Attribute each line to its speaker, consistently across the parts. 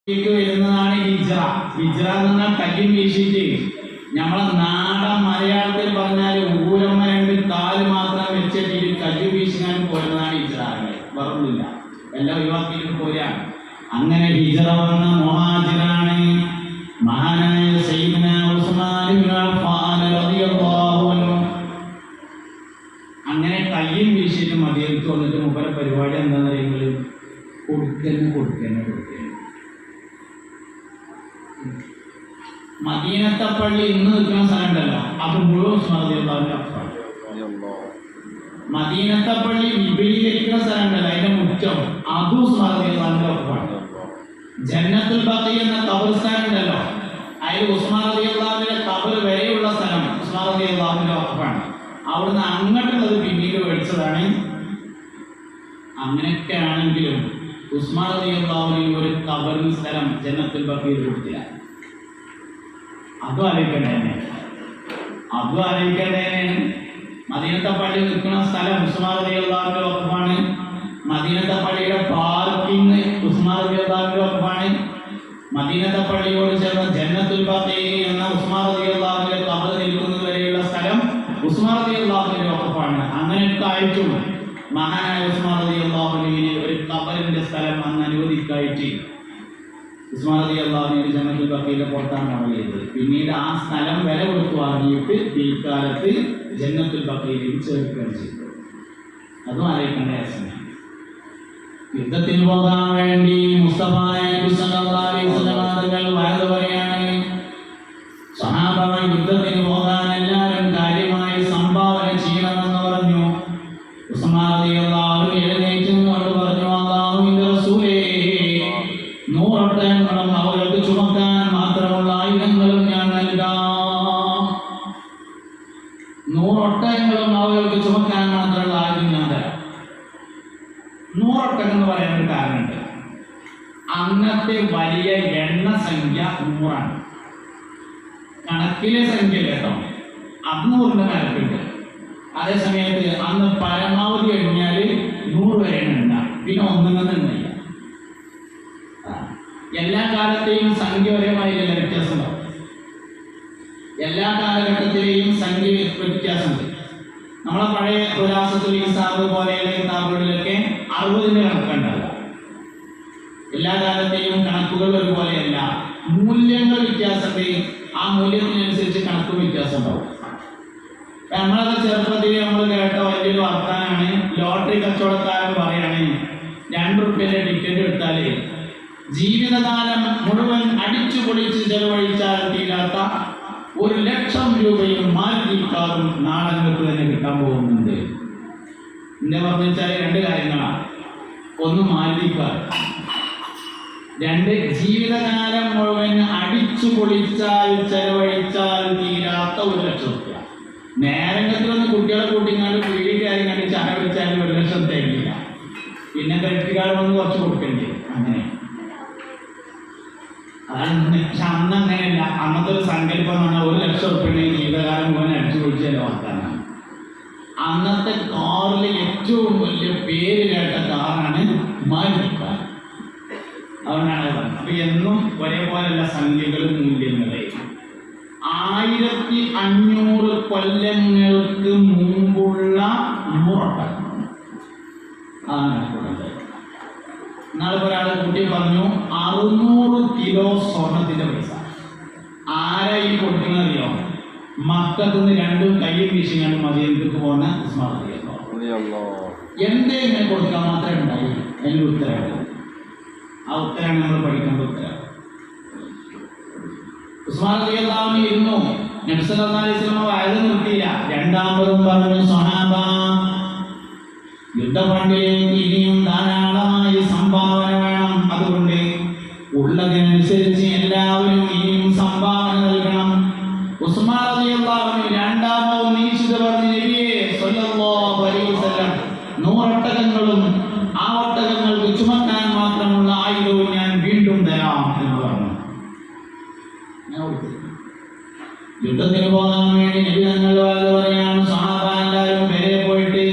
Speaker 1: വരുന്നതാണ് ഹിജ്റ. ഹിജ്റ എന്ന് പറഞ്ഞാൽ കയ്യും വീശിയിട്ട് നമ്മളെ നാടൻ മലയാളത്തിൽ പറഞ്ഞാൽ ഊരമ്മ രണ്ട് കാല് മാത്രം വെച്ചിട്ട് കയ്യും വീശിക്കാൻ പോരുന്നതാണ് ഹിജ്റ. വേറൊന്നുമില്ല, എല്ലാം ഒഴിവാക്കിയിട്ട് പോരാണ്. അങ്ങനെ ഹിജ്റ വന്ന മുഹാജിറാണ് മഹാനായ സയ്യിദുന ഉസ്മാൻ ഇബ്നു അഫ്ഫാൻ റളിയല്ലാഹു അൻഹു. അങ്ങനെ കയ്യും വീശിയിട്ട് മദീനത്ത് വന്നിട്ട് മൂപ്പരെ പരിപാടി എന്താണെന്ന് അറിയുന്നത്, കൊടുക്കന്നെ. മദീനത്തെ പള്ളി ഇന്ന് നിൽക്കുന്ന സ്ഥലം ഉണ്ടല്ലോ, അത് മുഴുവൻ ഉസ്മാൻ റളിയല്ലാഹു അൻഹു. മദീനത്തെ പള്ളി വിപുലീകരിക്കുന്ന സ്ഥലം ഉണ്ടല്ലോ, അതിന്റെ മുറ്റം അതും ഉസ്മാൻ റളിയല്ലാഹു അൻഹു. ജന്നത്തുൽ ബഖീ എന്ന ഖബർസ്ഥാൻ ഉണ്ടല്ലോ, അതിൽ ഉസ്മാൻ റളിയല്ലാഹു അൻഹുവിന്റെ ഖബർ വരെയുള്ള സ്ഥലം ഉസ്മാൻ റളിയല്ലാഹു അൻഹു. അവിടുന്ന് അങ്ങോട്ടുള്ളത് പിന്നീട് മേടിച്ചതാണ്. അങ്ങനെയൊക്കെ ആണെങ്കിലും ഉസ്മാൻ റളിയല്ലാഹു അൻഹു ഒരു ഖബറിന് സ്ഥലം ജന്നത്തുൽ ബഖീയിൽ കൊടുത്തില്ല. അതും അറിയിക്കേണ്ടതന്നെ. മദീനത്തെ പള്ളി നിൽക്കുന്ന സ്ഥലം ഉസ്മാൻ റളിയല്ലാഹു അൻഹു വഖഫാണ്. മദീനത്തെ പള്ളിയുടെ പാർക്കിംഗ് ഉസ്മാൻ റളിയല്ലാഹു അൻഹു വഖഫാണ്. മദീനത്തെ പള്ളിയോട് ചേർന്ന ജന്നത്തുൽ ബഖീ എന്ന ഉസ്മാൻ റളിയല്ലാഹു അൻഹുവിന്റെ ഖബർ നിൽക്കുന്നത് വരെയുള്ള സ്ഥലം ഉസ്മാൻ റളിയല്ലാഹു അൻഹു വഖഫാണ്. അങ്ങനെയൊക്കെ ആയിട്ടും മഹാനായ ഉസ്മാൻ റളിയല്ലാഹു അൻഹുവിന് ഒരു ഖബറിന്റെ സ്ഥലം അന്ന് അനുവദിക്കായിട്ട് ഉസ്മാൻ റളിയല്ലാഹു അൻഹു ജന്നത്തുൽ ബഖീയിലെ പുറത്താണ് അമൽ ചെയ്തത്. പിന്നീട് ആ സ്ഥലം വില കൊടുത്തു വാങ്ങിയിട്ട് പിൽക്കാലത്ത് ജന്നത്തുൽ ബഖീയിൽ ചേർക്കുകയാണ് ചെയ്തത്. അതും അറിയിക്കേണ്ട ആവശ്യമാണ്. യുദ്ധത്തിന് പോകാൻ വേണ്ടി മുസ്തഫ സല്ലല്ലാഹു അലൈഹി വസല്ലം വഅദ് പറയാണ്. സ്വഹാബ യുദ്ധത്തിന് പോകാൻ എല്ലാവരും കാര്യമായി സംഭാവന ചെയ്യണമെന്ന് പറഞ്ഞു. ഉസ്മാൻ റളിയല്ലാഹു അൻഹു എഴുന്നേറ്റ് കൊണ്ട് പറഞ്ഞു, അല്ലാഹുവിന്റെ റസൂലേ, 100 ഒട്ടകങ്ങളും അവർക്ക് ചുമക്കാൻ മാത്രമുള്ള ആയുധങ്ങളും ഞാൻ നൽകാം. 100 ഒട്ടകങ്ങളും അവർക്ക് ചുമക്കാൻ മാത്രമുള്ള ആയുധം ഞാൻ തരാം. 100 ഒട്ടകം എന്ന് പറയാൻ ഒരു കാരണമുണ്ട്. അന്നത്തെ വലിയ എണ്ണ സംഖ്യ 100ആണ്. കണക്കിലെ സംഖ്യ കേട്ടോ, 600 കണക്കുണ്ട്. അതേസമയത്ത് അന്ന് പരമാവധി എണ്ണിയാൽ 100 വരെ ഉണ്ടാകും. പിന്നെ ഒന്നുങ്ങുന്നില്ല. എല്ലാ കാലത്തെയും സംഖ്യ ഒരേമാതിരിയല്ല, വ്യത്യാസമുണ്ടാവും. എല്ലാ കാലഘട്ടത്തിലെയും സംഖ്യ വ്യത്യാസമുണ്ട്. നമ്മളെ പഴയ ഖുലാസത്തുൽ ഹിസാബ് പോലെയുള്ള കിതാബുകളിലൊക്കെ 60ന്റെ കണക്കുണ്ടാവില്ല. എല്ലാ കാലത്തെയും കണക്കുകൾ ഒരുപോലെയല്ല, മൂല്യങ്ങൾ വ്യത്യാസമുണ്ട്. ആ മൂല്യത്തിനനുസരിച്ച് കണക്കും വ്യത്യാസം ഉണ്ടാവും. നമ്മളൊക്കെ ചെറുപ്പത്തിൽ നമ്മൾ കേട്ട വലിയൊരു വർത്താനാണ്, ലോട്ടറി കച്ചവടക്കാരൻ പറയാണ്, 2 റുപ്യയുടെ ടിക്കറ്റ് എടുത്താൽ ജീവിതകാലം മുഴുവൻ അടിച്ചു പൊളിച്ച് ചെലവഴിച്ചാൽ തീരാത്ത 1,00,000 രൂപയും മാരുതി കാറും നാടകങ്ങൾക്ക് തന്നെ കിട്ടാൻ പോകുന്നുണ്ട്. എന്താ പറഞ്ഞു വെച്ചാൽ 2 കാര്യങ്ങളാണ്. ഒന്ന് മാരുതി കാർ, 2 ജീവിതകാലം മുഴുവൻ അടിച്ചു പൊളിച്ചാൽ ചെലവഴിച്ചാൽ തീരാത്ത 1,00,000 രൂപ. നേരങ്ങത്തിലൊന്ന് കുട്ടികളെ കൂട്ടിങ്ങാണ്ട് വീട്ടിൽ കണ്ട് ചായ വെച്ചാൽ 1,00,000 തരില്ല. പിന്നെ ക്രെഡിറ്റ് കാർഡ് വന്ന് കുറച്ച് കൊടുക്കേണ്ടി വരും. അങ്ങനെ അതാണ്. പക്ഷെ അന്ന് അങ്ങനെയല്ല. അന്നത്തെ ഒരു സങ്കല്പം എന്ന് പറഞ്ഞാൽ 1,00,000 രൂപയുടെ ജീവിതകാലം മുഴുവൻ അടിച്ചു പൊളിച്ച് ചെലവാക്കാനാണ്. അന്നത്തെ കാറിൽ ഏറ്റവും വലിയ പേര് കേട്ട കാറാണ് മാരുതി കാർ. അതുകൊണ്ടാണ് പറഞ്ഞത്. അപ്പൊ എന്നും ഒരേപോലെയുള്ള സംഖ്യകളും മൂല്യങ്ങളെ 1500 കൊല്ലങ്ങൾക്ക് മുമ്പുള്ള 100 ഒട്ടകം അതാണ്. നാളെ ഒരാൾ കുട്ടി പറഞ്ഞു 600 കിലോ സ്വർണത്തിന്റെ പൈസ. ആരാ ഈ കൊടുക്കുന്നറിയോ? മക്കത്ത് നിന്ന് 2 കയ്യും വീശിങ്ങാണ്ട് മദീനത്തേക്ക് പോകുന്ന ഉസ്മാൻ റളിയല്ലാഹു. എന്തേ ഇങ്ങനെ കൊടുക്കാൻ മാത്രമേ ഉണ്ടായി? അതിൻ്റെ ഉത്തരവ്. ആ ഉത്തരമാണ് നമ്മൾ പഠിക്കേണ്ട ഉത്തരം. ഉസ്മാൻ റളിയല്ലാഹു അൻഹു ഇരുന്നു. നബി സല്ലല്ലാഹു അലൈഹി വസല്ലം വഅദ് നിർത്തിയില്ല. രണ്ടാമതും പറഞ്ഞു, സ്വഹാബ, യുദ്ധഫണ്ടിലേക്ക് ഇനിയും ധാരാളമായി സംഭാവന വേണം. അതുകൊണ്ട് ഉള്ളതിനനുസരിച്ച് എല്ലാവരും ഇനിയും സംഭാവന നൽകണം. ഉസ്മാൻ റളിയല്ലാഹു അൻഹു രണ്ടാമതും നീശിത പറഞ്ഞു, നബിയേ സ്വല്ലല്ലാഹു അലൈഹി വസല്ലം, 100 ഒട്ടകങ്ങളും ആ ഒട്ടകങ്ങൾക്ക് ചുമക്കാൻ മാത്രമുള്ള ആയുധവും ഞാൻ വീണ്ടും തരാം എന്ന് പറഞ്ഞു. യുദ്ധത്തിന് പോകാൻ വേണ്ടി നബി തങ്ങൾ പറയാണ്, സ്വഹാബ എല്ലാവരും വരെ പോയിട്ട്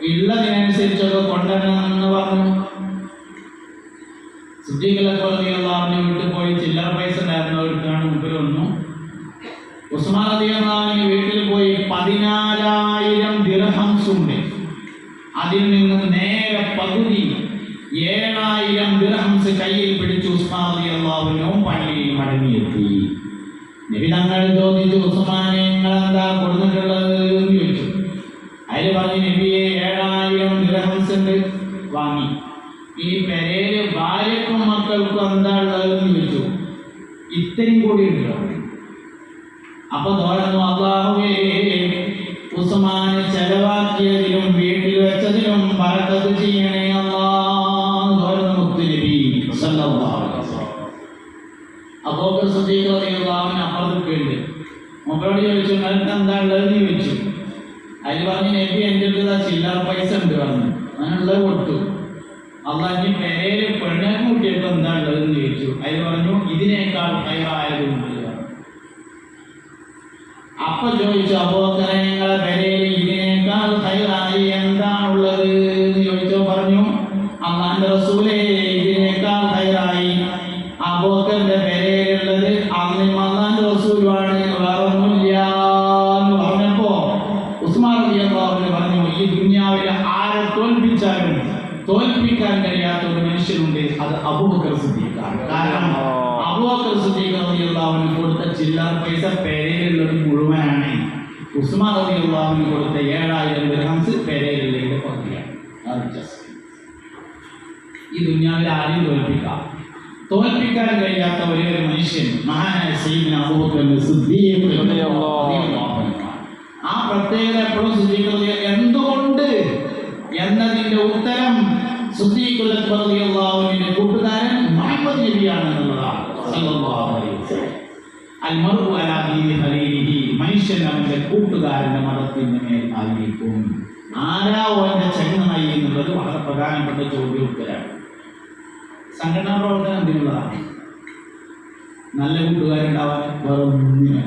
Speaker 1: ഉള്ളതിനനുസരിച്ചൊക്കെ കൊണ്ടുവരണമെന്ന് പറഞ്ഞു. സിദ്ദീഖ് റളിയല്ലാഹു റളിയല്ലാഹുവിന്റെ വീട്ടിൽ പോയി ചില്ലറ പൈസ ഉണ്ടായിരുന്നവർക്കാണ് മുമ്പിൽ വന്നു. ഉസ്മാൻ റളിയല്ലാഹുവിന്റെ വീട്ടിൽ പോയി 14,000 ദിർഹംസ് ഉണ്ട്. അതിൽ നിന്ന് നേരെ പകുതി 7,000 ദിർഹംസ് കയ്യിൽ പിടിച്ച് ഉസ്മാൻ റളിയല്ലാഹു പള്ളിയിൽ മടങ്ങിയെത്തി. നബി തങ്ങൾ ചോദിച്ചു, ഉസ്മാനെ നിങ്ങൾ എന്താ കൊടുത്തിട്ടുള്ളത് എന്ന് ചോദിച്ചു. അതിൽ പറഞ്ഞു, നബിയെ 7,000 ദിർഹംസ് ഉണ്ട്, വാങ്ങി. ഈ പെരേല് ഭാര്യക്കും മക്കൾക്കും എന്താ ഉള്ളതെന്ന് ചോദിച്ചു. ഇത്രയും കൂടി ഉണ്ടോ? അപ്പൊ തോന്നുന്നു, അല്ലാഹുവേ ഉസ്മാന് ചെലവാക്കിയതിലും വീട്ടിൽ വെച്ചതിലും ബറക്കത്ത് ചെയ്യണേ അല്ലാഹ് തോന്നുന്നു മുത്തുനബി സല്ലല്ലാഹു അലൈഹി വസല്ലം. അബൂബക്കർ സിദ്ദീഖ് റളിയല്ലാഹു അൻഹു അപ്പുറത്തൊക്കെയുണ്ട്. മൂപ്പരോട് ചോദിച്ചു, നിങ്ങൾക്ക് എന്താ ഉള്ളതെന്ന് ചോദിച്ചു. അതിൽ പറഞ്ഞു, നബി എൻ്റെ അടുത്ത് ചില്ലറ പൈസ ഉണ്ട് പറഞ്ഞു. അങ്ങനെയുള്ളത് കൊടുത്തു. അള്ളാഹ് പെരേല് പെണ്ണെ കൂട്ടിയപ്പോൾ എന്താ ഉള്ളതെന്ന് ചോദിച്ചു. അതിൽ പറഞ്ഞു, ഇതിനേക്കാൾ ഹൈറായതുണ്ട്. അപ്പൊ ചോദിച്ചു, അബൂബക്കറെ നിങ്ങളെ പെരേല് ഇതിനേക്കാൾ ഹൈറായി എന്താണുള്ളത് എന്ന് ചോദിച്ചോ. പറഞ്ഞു, അള്ളാന്റെ റസൂലേ ഇതിനേക്കാൾ ഹൈറായി അബൂബക്കറിന്റെ പെരേലുള്ളത് അള്ളാന്റെ റസൂലുമാണ്, വേറൊന്നുമില്ല എന്ന് പറഞ്ഞപ്പോ ഉസ്മാൻ റളിയല്ലാഹു അൻഹു പറഞ്ഞു, ഈ ദുനിയാവിലെ ആരെ തോൽപ്പിച്ചാലും തോൽപ്പിക്കാൻ കഴിയാത്ത ഒരു മനുഷ്യനുണ്ട്, അത് അബൂബക്കർ സിദ്ദീഖാണ്. കാരണം അബൂബക്കർ സിദ്ദീഖ് റളിയല്ലാഹു അൻഹു കൊടുത്ത ചില്ലറ പൈസ പെരയിലുള്ളത് മുഴുവനാണ്. ഉസ്മാൻ റളിയല്ലാഹു അൻഹു കൊടുത്ത 7,000 ദിർഹംസ് പെരയിലുള്ള പകുതിയാണ്. ഈ ദുനിയാവിൽ ആരെയും തോൽപ്പിക്കാൻ കഴിയാത്ത ഒരേ ഒരു മനുഷ്യൻ മഹാനായ സയ്യിദ്നാ അബൂബക്കർ സിദ്ദീഖ് റളിയല്ലാഹു അൻഹു. ആ പ്രത്യേകത എപ്പോഴും സിദ്ദീഖ് എന്തുകൊണ്ട് എന്നതിന്റെ ഉത്തരം സിദ്ദീഖ് റളിയല്ലാഹു അൻഹുവിന്റെ കൂട്ടുകാരൻ മുഹമ്മദ് നബിയാണ് എന്നുള്ളതാണ്. സല്ലല്ലാഹു അലൈഹി വസല്ലം. അൽ മർഉ അലാ ദീനി ഖലീലിഹി, മനുഷ്യൻ അവന്റെ കൂട്ടുകാരന്റെ മതത്തിന്റെ മേൽ ആയിരിക്കും. ആരാ അവന്റെ ചങ്ങായി എന്നുള്ളത് വളരെ പ്രധാനപ്പെട്ട ചോദ്യോത്തരാണ്. സംഘടനാ പ്രവർത്തനം എന്തിനുള്ളതാണ്? നല്ല കൂട്ടുകാരുണ്ടാവാൻ വേറൊന്നുമില്ല.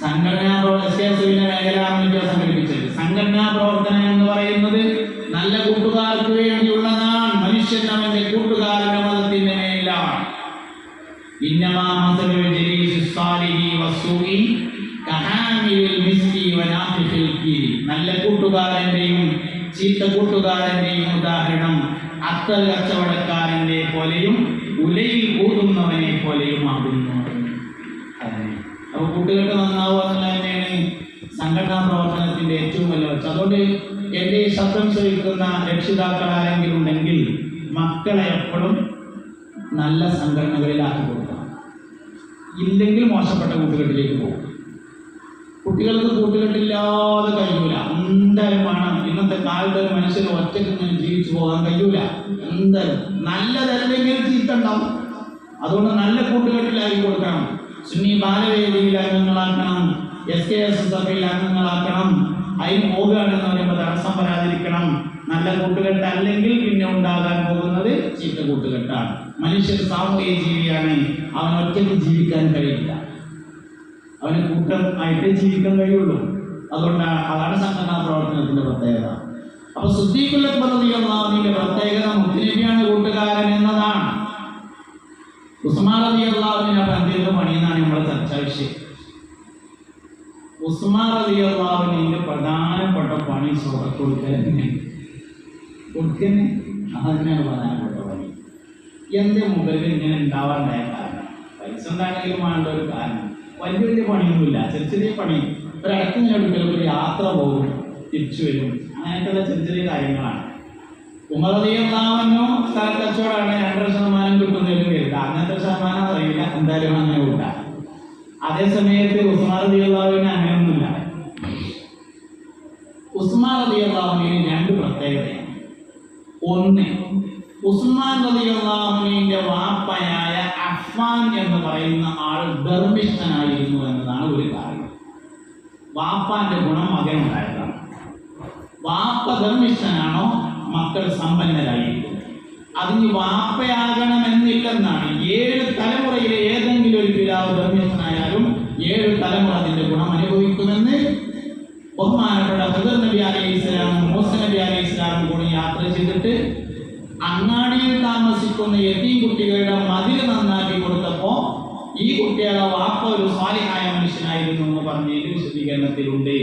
Speaker 1: സംഘടനാ മേഖല സംഘടിപ്പിച്ചത് സംഘടനാ പ്രവർത്തനം എന്ന് പറയുന്നത് നല്ല കൂട്ടുകാർക്ക് വേണ്ടിയുള്ളതാണ്. മനുഷ്യൻ അവന്റെ കൂട്ടുകാരന്റെ മതത്തിന്റെ മേലാണ്. നല്ല കൂട്ടുകാരന്റെയും ചീത്ത കൂട്ടുകാരന്റെയും ഉദാഹരണം അത്തർ കച്ചവടക്കാരന്റെ പോലെയും ഉലയിൽ കൂട്ടുന്നവനെ പോലെയും ആകുന്നു. അപ്പൊ കുട്ടികൾക്ക് നന്നാവുക എന്നുള്ളത് തന്നെയാണ് സംഘടനാ പ്രവർത്തനത്തിന്റെ ഏറ്റവും വലിയ വെച്ച്. അതുകൊണ്ട് എൻ്റെ ഈ ശബ്ദം ശ്രവിക്കുന്ന രക്ഷിതാക്കൾ ആരെങ്കിലും ഉണ്ടെങ്കിൽ മക്കളെ എപ്പോഴും നല്ല സംഘടനകളിലാക്കി കൊടുക്കണം. ഇല്ലെങ്കിൽ മോശപ്പെട്ട കൂട്ടുകെട്ടിലേക്ക് പോകും. കുട്ടികൾക്ക് കൂട്ടുകെട്ടില്ലാതെ കഴിയൂല, എന്തായാലും വേണം. ഇന്നത്തെ കാലത്ത് ഒരു മനുഷ്യന് ഒറ്റയ്ക്ക് ഇങ്ങനെ ജീവിച്ചു പോകാൻ കഴിയൂല. എന്തായാലും നല്ലതല്ലെങ്കിൽ ചീത്ത ഉണ്ടാവും. അതുകൊണ്ട് നല്ല കൂട്ടുകെട്ടിലാക്കി കൊടുക്കണം. സുന്നി ബാലവേദിയിൽ അംഗങ്ങളാക്കണം, SKSSF അംഗങ്ങളാക്കണം. അതിന് പോകുകയാണെന്ന് പറയുമ്പോൾ തടസ്സം വരാതിരിക്കണം. നല്ല കൂട്ടുകെട്ട് അല്ലെങ്കിൽ പിന്നെ ഉണ്ടാകാൻ പോകുന്നത് ചീത്ത കൂട്ടുകെട്ടാണ്. മനുഷ്യൻ സാമൂഹിക ജീവിയാണ്. അവൻ ഒറ്റയ്ക്ക് ജീവിക്കാൻ കഴിയില്ല, അവന് കൂട്ടം ആയിട്ട് ജീവിക്കാൻ കഴിയുള്ളൂ. അതുകൊണ്ടാണ് അതാണ് സംഘടനാ പ്രവർത്തനത്തിന്റെ പ്രത്യേകത. അപ്പൊ സിദ്ദീഖുൽ അക്ബർ റളിയല്ലാഹു അൻഹുവിന്റെ പ്രത്യേകത മുത്തുനബിയാണ് കൂട്ടുകാരൻ എന്നതാണ്. ഉസ്മാൻ റളിയല്ലാഹു അൻഹു പന്തിന്റെ പണിയെന്നാണ് നമ്മുടെ ചർച്ചാ വിഷയം. ഉസ്മാൻ റളിയല്ലാഹു അൻഹുവിന്റെ പ്രധാനപ്പെട്ട പണി സ്വതക്ക കൊടുക്കലെന്നെ. അതന്നെയാണ് പ്രധാനപ്പെട്ട പണി. എന്റെ മുകളിൽ ഇങ്ങനെ ഉണ്ടാവാണ്ടായ കാരണം, പൈസ ഉണ്ടാണെങ്കിലും വേണ്ട ഒരു കാരണം. വലിയ വലിയ പണിയൊന്നുമില്ല, ചെറിയ ചെറിയ പണി. ഒരിടയ്ക്ക് ഞാൻ എടുക്കലും ഒരു യാത്ര പോകും, തിരിച്ചു വരും, അങ്ങനെയൊക്കെയുള്ള ചെറിയ ചെറിയ കാര്യങ്ങളാണ്. ഉമർ റളിയല്ലാഹു അൻഹു സ്ഥല കച്ചവടമാണ്, 2% കിട്ടുന്നതിലും കരുത. അങ്ങനത്തെ ശതമാനം അറിയില്ല, എന്തായാലും അങ്ങനെ കൂട്ടാം. അതേ സമയത്ത് ഉസ്മാൻ റളിയല്ലാഹു അൻഹു അങ്ങനെയൊന്നുമില്ല. ഉസ്മാൻ റളിയല്ലാഹു അൻഹുവിന് 2 പ്രത്യേകതയാണ്. ഒന്ന്, ഉസ്മാൻ റളിയല്ലാഹു അൻഹുവിന്റെ വാപ്പയായ അഫ്ഫാൻ എന്ന് പറയുന്ന ആൾ ധർമ്മിഷ്ഠനായിരുന്നു എന്നതാണ് ഒരു കാരണം. വാപ്പാന്റെ ഗുണം മകനുണ്ടായതാണ്. വാപ്പ ധർമ്മിഷ്ഠനാണോ, മക്കൾ സമ്പന്നരായിരിക്കും. അതിന് വാപ്പയാകണമെന്നില്ലെന്നാണ്. 7 തലമുറയിലെ ഏതെങ്കിലും ഒരു പിതാവ് ധർമ്മിഷ്ഠനായാലും 7 തലമുറ അതിന്റെ ഗുണം അനുഭവിക്കുമെന്ന് ബഹുമാനപ്പെട്ട ഖിദർ നബി അലൈഹിസ്സലാമും മൂസ നബി അലൈഹിസ്സലാമും കൂടി യാത്ര ചെയ്തിട്ട് അങ്ങാടിയിൽ താമസിക്കുന്ന യതീം കുട്ടികളുടെ മതിൽ നന്നാക്കി കൊടുത്തപ്പോൾ ഈ കുട്ടികളെ വാപ്പ ഒരു സ്വാലിഹായ മനുഷ്യനായിരുന്നു എന്ന് പറഞ്ഞതിന്റെ വിശദീകരണത്തിലുണ്ട്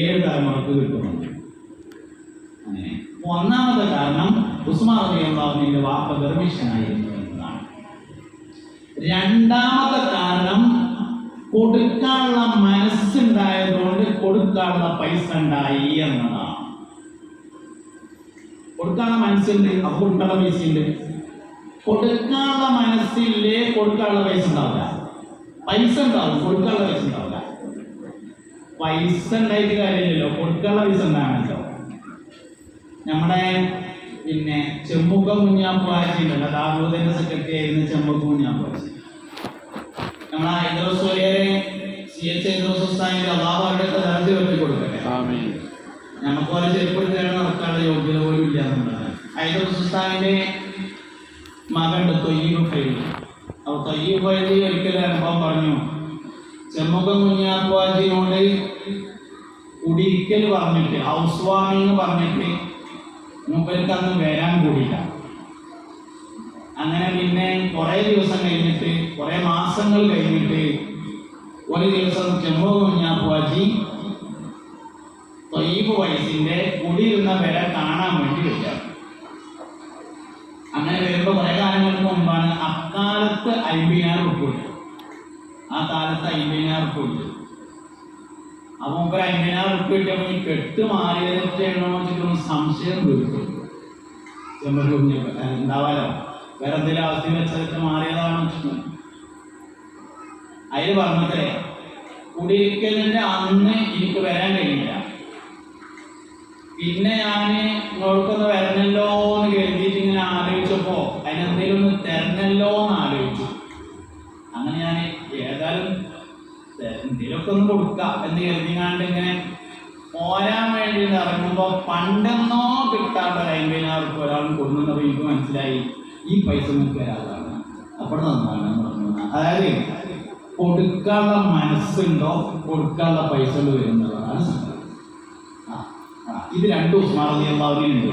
Speaker 1: 7 തലമുറക്ക് കിട്ടുന്നുണ്ട്. അങ്ങനെ ഒന്നാമത്തെ കാരണം ഉസ്മാൻ റളിയല്ലാഹു അൻഹുവിന്റെ വാപ്പ ഗർഭിഷ്ഠനായിരുന്നു എന്നതാണ്. രണ്ടാമത്തെ കാരണം കൊടുക്കാനുള്ള മനസ്സുണ്ടായതുകൊണ്ട് കൊടുക്കാനുള്ള പൈസ ഉണ്ടായി എന്നതാണ്. കൊടുക്കാനുള്ള മനസ്സുണ്ട്, അപ്പൊ കൊടുക്കാനുള്ള പൈസ ഉണ്ട്. കൊടുക്കാനുള്ള മനസ്സില്ലേ കൊടുക്കാനുള്ള പൈസ ഉണ്ടാവില്ല. പൈസ ഉണ്ടാവും, കൊടുക്കാനുള്ള പൈസ ഉണ്ടാവില്ല. പൈസ ഉണ്ടായിട്ട് കാര്യമില്ലല്ലോ, കൊടുക്കാനുള്ള പൈസ ഉണ്ടാകണല്ലോ. നമ്മുടെ ചെമ്മുക്ക കുഞ്ഞാപ്പാച്ചി ഉണ്ടല്ലോ, ദാവൂദിന്റെ സെക്രട്ടറി ആയിരുന്ന ചെമ്മുക്ക കുഞ്ഞാപ്പാച്ചി, നമ്മളെ ഹൈദറോസ്വലിയരെ CH ഹൈദറോസ്താനിന്റെ അള്ളാഹുവിന്റെ ദർജ വെട്ടി കൊടുക്കട്ടെ. നമുക്ക് പോലെ ചെരുപ്പെടുത്തേണ്ട നടക്കാനുള്ള യോഗ്യത പോലും ഇല്ല എന്നുള്ളതാണ്. ഹൈദറോസ്താനിന്റെ മകണ്ട് തൊയ്യീബ് ഫൈലി. അപ്പോൾ തൊയ്യീബ് ഫൈലി ഒരിക്കലും അനുഭവം പറഞ്ഞു, ചെമ്മുക്ക കുഞ്ഞാപ്പാച്ചിനോട് കുടിയിരിക്കൽ പറഞ്ഞിട്ട്, ഹൗസ് വാമിങ് പറഞ്ഞിട്ട് മൂപ്പർക്ക് അന്ന് വരാൻ കൂടിയില്ല. അങ്ങനെ പിന്നെ കുറേ ദിവസം കഴിഞ്ഞിട്ട്, കുറേ മാസങ്ങൾ കഴിഞ്ഞിട്ട് ഒരു ദിവസം ചെമ്മുക്ക കുഞ്ഞാപ്പാച്ചി തൊയ്യീബ് വയസ്സിന്റെ കുടിയിരുന്ന വില കാണാൻ വേണ്ടി വരിക. അങ്ങനെ വരുമ്പോൾ കുറേ കാലങ്ങൾക്ക് മുമ്പാണ്. അക്കാലത്ത് 50,000 ഉറുപ്പിക കിട്ടും. ആ കാലത്ത് 50,000 ഉറുപ്പിക കിട്ടും. അപ്പോൾ മുമ്പ് 50,000 ഉറുപ്പിക കിട്ടിയപ്പോൾ ഈ കെട്ട് മാറിയതിട്ടാണോ വെച്ചിട്ടൊന്ന് സംശയം തീർക്കും. ചെമ്പൂർ ഉണ്ടാവാലോ, വേറെ എന്തെങ്കിലും അവസ്ഥ വെച്ചതൊക്കെ മാറിയതാണോ വെച്ചിട്ട് അതിൽ പറഞ്ഞത്രേ, കുടിയിരിക്കലിന്റെ അന്ന് എനിക്ക് വരാൻ കഴിയില്ല, പിന്നെ ഞാൻ ഇങ്ങോട്ടൊന്ന് വരണല്ലോ എന്ന് കരുതിയിട്ട് ഇങ്ങനെ ആലോചിച്ചപ്പോ അതിനെന്തെങ്കിലും ഒന്ന് തരണല്ലോ എന്ന് ആലോചിച്ചു. അങ്ങനെ ഞാൻ ഏതായാലും എന്തെങ്കിലുമൊക്കെ ഒന്ന് കൊടുക്കാം എന്ന് കരുതിങ്ങാണ്ട് ഇങ്ങനെ പോരാൻ വേണ്ടി ഇറങ്ങുമ്പോൾ പണ്ടെന്നോ കിട്ടാത്ത 50,000 ഉറുപ്പിക ഒരാൾ കൊടുക്കുന്നപ്പോൾ എനിക്ക് മനസ്സിലായി ഈ പൈസ നിങ്ങൾക്ക് വരാതാണ്. അപ്പോൾ നന്നാണ് പറഞ്ഞു. അതായത് കൊടുക്കാനുള്ള മനസ്സുണ്ടോ കൊടുക്കാനുള്ള പൈസ വരുന്നതാണ് സംഗതി. ഇത് 2 ഉസ്മാൻ റളിയല്ലാഹു അൻഹു ഉണ്ട്.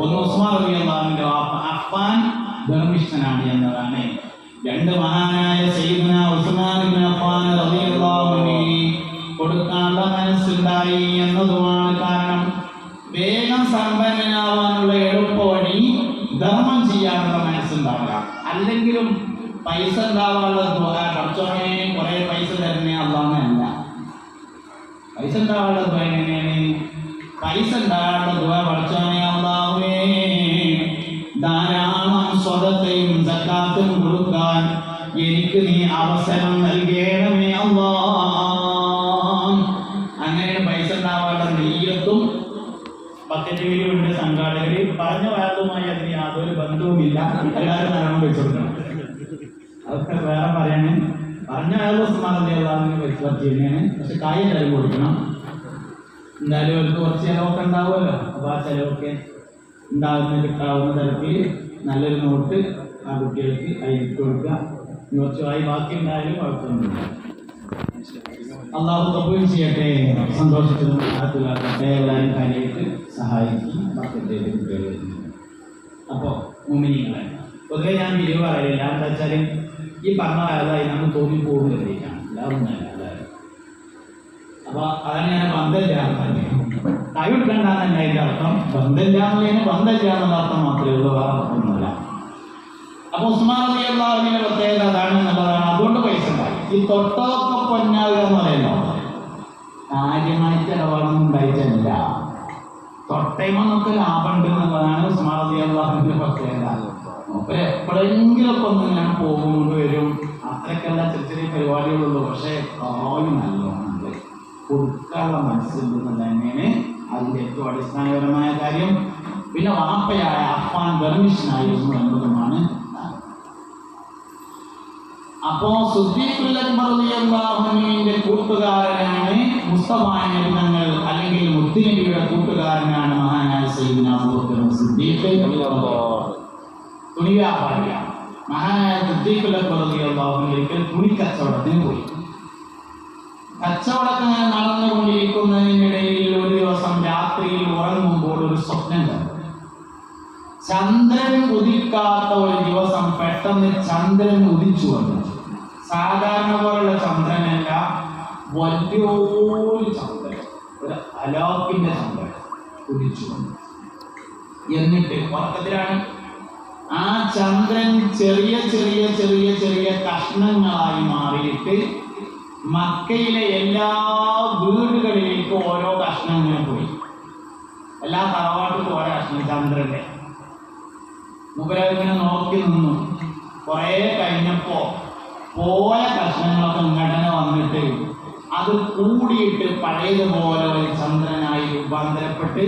Speaker 1: ഒന്ന് ഉസ്മാൻ റളിയല്ലാഹു അൻഹു അഫ്ഫാൻ ധർമ്മിഷ്ഠനാണ് എന്നതാണ്. 2 മഹാനായ സയ്യിദുനാ ഉസ്മാൻ ഇബ്നു അഫ്ഫാൻ റളിയല്ലാഹു അൻഹു കൊടുക്കാനുള്ള മനസ്സുണ്ടായി എന്നതുമാണ് കാരണം. വേഗം സമ്പന്നനാവാനുള്ള എളുപ്പവഴി ധർമ്മം ചെയ്യാനുള്ള മനസ്സുണ്ടാവുക. അല്ലെങ്കിലും പൈസ ഉണ്ടാവാനുള്ള പഠിച്ചോനെ കുറെ പൈസ തരണേ അല്ലാന്നല്ല. പൈസ ഉണ്ടാവാനുള്ള എങ്ങനെയാണ്? പൈസ ഉണ്ടാകാനുള്ള പഠിച്ചോനെ അല്ലാഹുവേ ധാരാളം സ്വതത്തെയും സക്കാത്തും കൊടുക്കാൻ എനിക്ക് നീ അവസരം നൽകണമേ അല്ലാഹ്. അങ്ങനെ പൈസ ഉണ്ടാവാനുള്ള നെയ്യത്തും ബക്കറ്റുകളുണ്ട്. സംഘാടകർ പറഞ്ഞ വയറുമായി അതിന് യാതൊരു ബന്ധവുമില്ല. എല്ലാവരും നല്ലോണം വെച്ചു കൊടുക്കണം. അതൊക്കെ വേറെ പറയാന് പറഞ്ഞ വയറുമാറിന് വെച്ച് പറ്റിയാണ്. പക്ഷെ കായ് എല്ലാവരും കൊടുക്കണം. എന്തായാലും അവർക്ക് കുറച്ച് ചിലവൊക്കെ ഉണ്ടാവുമല്ലോ. അപ്പോൾ ആ ചിലവൊക്കെ കിട്ടാവുന്ന തരത്തിൽ നല്ലൊരു നോട്ട് ആ കുട്ടികൾക്ക് അതിലിട്ട് കൊടുക്കുക. കുറച്ചുമായി ബാക്കി ഉണ്ടായാലും കുഴപ്പമൊന്നുമില്ല. അള്ളാഹു കബൂൽ ചെയ്യട്ടെ, സന്തോഷത്തിലും ആഹ്ലാദത്തിലാക്കട്ടെ, എല്ലാവരും കാര്യമായിട്ട് സഹായിക്കും. പക്കത്തേക്ക് കുട്ടികൾ അപ്പോൾ മുഅ്മിനീങ്ങളെ പൊതുവെ ഞാൻ വിരിവ് പറയില്ല. എന്താ വെച്ചാൽ ഈ പറഞ്ഞ വയതായി നമ്മൾ തോന്നിപ്പോകുന്നതിലേക്കാണ്, എല്ലാവരും നല്ല അതായത്. അപ്പോൾ അതാണ് ഞാൻ ബന്ധമില്ല കൈവിട്ടുണ്ടാകുന്ന അതിൻ്റെ അർത്ഥം. ബന്ധമില്ല എന്നുള്ളതിന് ബന്ധമില്ല എന്നുള്ള അർത്ഥം മാത്രമേ ഉള്ളൂ, വേറെ അർത്ഥമൊന്നുമില്ല. അപ്പോൾ ഉസ്മാൻ റളിയല്ലാഹു അൻഹുവിന്റെ പ്രത്യേകത അതാണ് എന്നുള്ളതാണ്. അതുകൊണ്ട് പൈസ ഉണ്ടായി. ഈ തൊട്ടതൊക്കെ പൊന്നാകുക എന്ന് പറയുന്നത് കാര്യമായിട്ട് ഇടപാടൊന്നും ഉണ്ടായിട്ടില്ല. തൊട്ടയുമൊക്കെ ലാഭം ഉണ്ട് എന്നുള്ളതാണ് ഉസ്മാൻ റളിയല്ലാഹു അൻഹുവിന്റെ പ്രത്യേകത. അപ്പോൾ എപ്പോഴെങ്കിലൊക്കെ ഒന്ന് ഞാൻ പോകുകൊണ്ട് വരും, അത്രയ്ക്കുള്ള ചെറിയ ചെറിയ പരിപാടികളുള്ളൂ. പക്ഷേ കാര്യം നല്ലോണമുണ്ട്, കൊടുക്കാനുള്ള മനസ്സുണ്ടെന്ന് തന്നെയാണ് അതിൻ്റെ ഏറ്റവും അടിസ്ഥാനപരമായ കാര്യം. പിന്നെ വാപ്പയായ അഫ്ഫാൻ ധർമ്മിഷ്ഠനായിരുന്നു എന്നതുമാണ്. അപ്പോ സിദ്ദീഖുൽ അക്ബർ റളിയല്ലാഹു അൻഹുവിന്റെ കൂട്ടുകാരനാണ് മുസ്തഫ നബി തങ്ങൾ, അല്ലെങ്കിൽ മുത്തുനബിയുടെ കൂട്ടുകാരനാണ് മഹാനായ സയ്യിദുനാ അബൂബക്കർ സിദ്ദീഖ് റളിയല്ലാഹു. തുണിവ്യാപാരിയാണ് മഹാനായ സിദ്ദീഖുൽ അക്ബർ റളിയല്ലാഹു അൻഹു. ഒരിക്കൽ തുണിക്കച്ചവടത്തിന് പോയി. കച്ചവടത്തിന് നടന്നുകൊണ്ടിരിക്കുന്നതിനിടയിൽ ഒരു ദിവസം രാത്രിയിൽ ഉറങ്ങുമ്പോൾ ഒരു സ്വപ്നം കണ്ടു. ചന്ദ്രൻ ഉദിക്കാത്ത ഒരു ദിവസം പെട്ടെന്ന് ചന്ദ്രൻ ഉദിച്ചു വന്നു. സാധാരണ പോലുള്ള ചന്ദ്രനല്ല, വലിയൊരു ചന്ദ്രൻ, ഒരു അലോക്കിന്റെ ചന്ദ്രൻ ഉദിച്ചു വന്നു. എന്നിട്ട് ഉറക്കത്തിലാണ്. ആ ചന്ദ്രൻ ചെറിയ ചെറിയ ചെറിയ ചെറിയ കഷ്ണങ്ങളായി മാറിയിട്ട് മക്കയിലെ എല്ലാ വീടുകളിലേക്കും ഓരോ കഷ്ണങ്ങൾ പോയി. എല്ലാ തറവാട്ടിലും ഓരോ കഷ്ണം ചന്ദ്രന്റെ. മുമ്പരങ്ങനെ നോക്കി നിന്നു. കുറേ കഴിഞ്ഞപ്പോ പോയ കഷ്ണങ്ങളൊക്കെ ഇങ്ങോട്ടനെ വന്നിട്ട് അത് കൂടിയിട്ട് പഴയതുപോലെ ഒരു ചന്ദ്രനായി രൂപാന്തരപ്പെട്ട്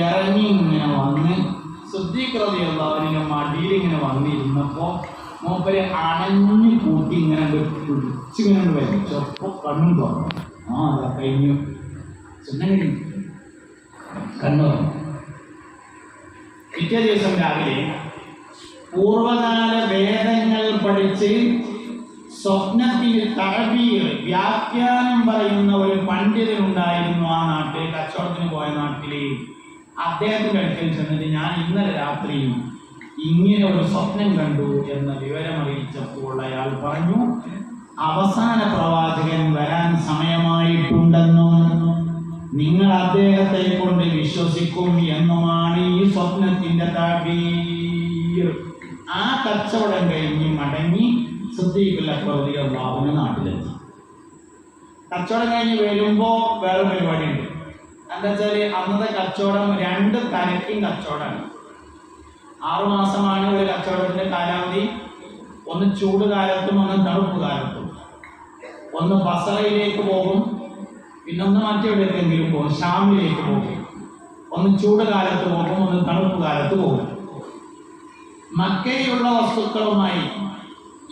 Speaker 1: ഇറങ്ങി ഇങ്ങനെ വന്ന് ശുദ്ധീകൃതിയുള്ളവരിങ്ങനെ മടിയിൽ ഇങ്ങനെ വന്നിരുന്നപ്പോ മൂപ്പര് അണഞ്ഞു കൂട്ടി ഇങ്ങനെ പിടിച്ചിങ്ങനെ വലിച്ചപ്പോ കണ്ണും തുറന്നു. ആ അതാ കഴിഞ്ഞു, ചെന്നൈ കണ്ണു തുറന്നു. പിറ്റേ ദിവസം രാവിലെ പൂർവകാല വേദങ്ങൾ പഠിച്ച് സ്വപ്നത്തിൽ തഅബീർ വ്യാഖ്യാനം പറയുന്ന ഒരു പണ്ഡിതനുണ്ടായിരുന്നു ആ നാട്ടിൽ, കച്ചവടത്തിന് പോയ നാട്ടില്. അദ്ദേഹത്തിന്റെ അടുക്കൽ ചെന്നിട്ട് ഞാൻ ഇന്നലെ രാത്രി ഇങ്ങനെ ഒരു സ്വപ്നം കണ്ടു എന്ന വിവരം അറിയിച്ചപ്പോൾ അയാൾ പറഞ്ഞു, അവസാന പ്രവാചകൻ വരാൻ സമയമായിട്ടുണ്ടെന്നും നിങ്ങൾ അദ്ദേഹത്തെ കൊണ്ട് വിശ്വസിക്കും എന്നുമാണ് ഈ സ്വപ്നത്തിന്റെ തഅബീർ. ആ കച്ചവടം കഴിഞ്ഞ് മടങ്ങി സിദ്ദീഖുൽ അക്ബർ റളിയല്ലാഹു അൻഹു നാട്ടിലെത്തി. കച്ചവടം കഴിഞ്ഞ് വരുമ്പോ വേറെ പരിപാടി ഉണ്ട്. എന്താ വെച്ചാല് അന്നത്തെ കച്ചവടം 2 തരക്കും കച്ചവടമാണ്. 6 മാസമാണ് ഒരു കച്ചവടത്തിന്റെ കാലാവധി. ഒന്ന് ചൂട് കാലത്തും ഒന്ന് തണുപ്പ് കാലത്തും. ഒന്ന് ബസറയിലേക്ക് പോകും, പിന്നൊന്ന് മറ്റെവിടെയെങ്കിലും പോകും, ഷാമിലേക്ക് പോകും. ഒന്ന് ചൂട് കാലത്ത് പോകും, ഒന്ന് തണുപ്പ് കാലത്ത് പോകും. മക്കയിലുള്ള വസ്തുക്കളുമായി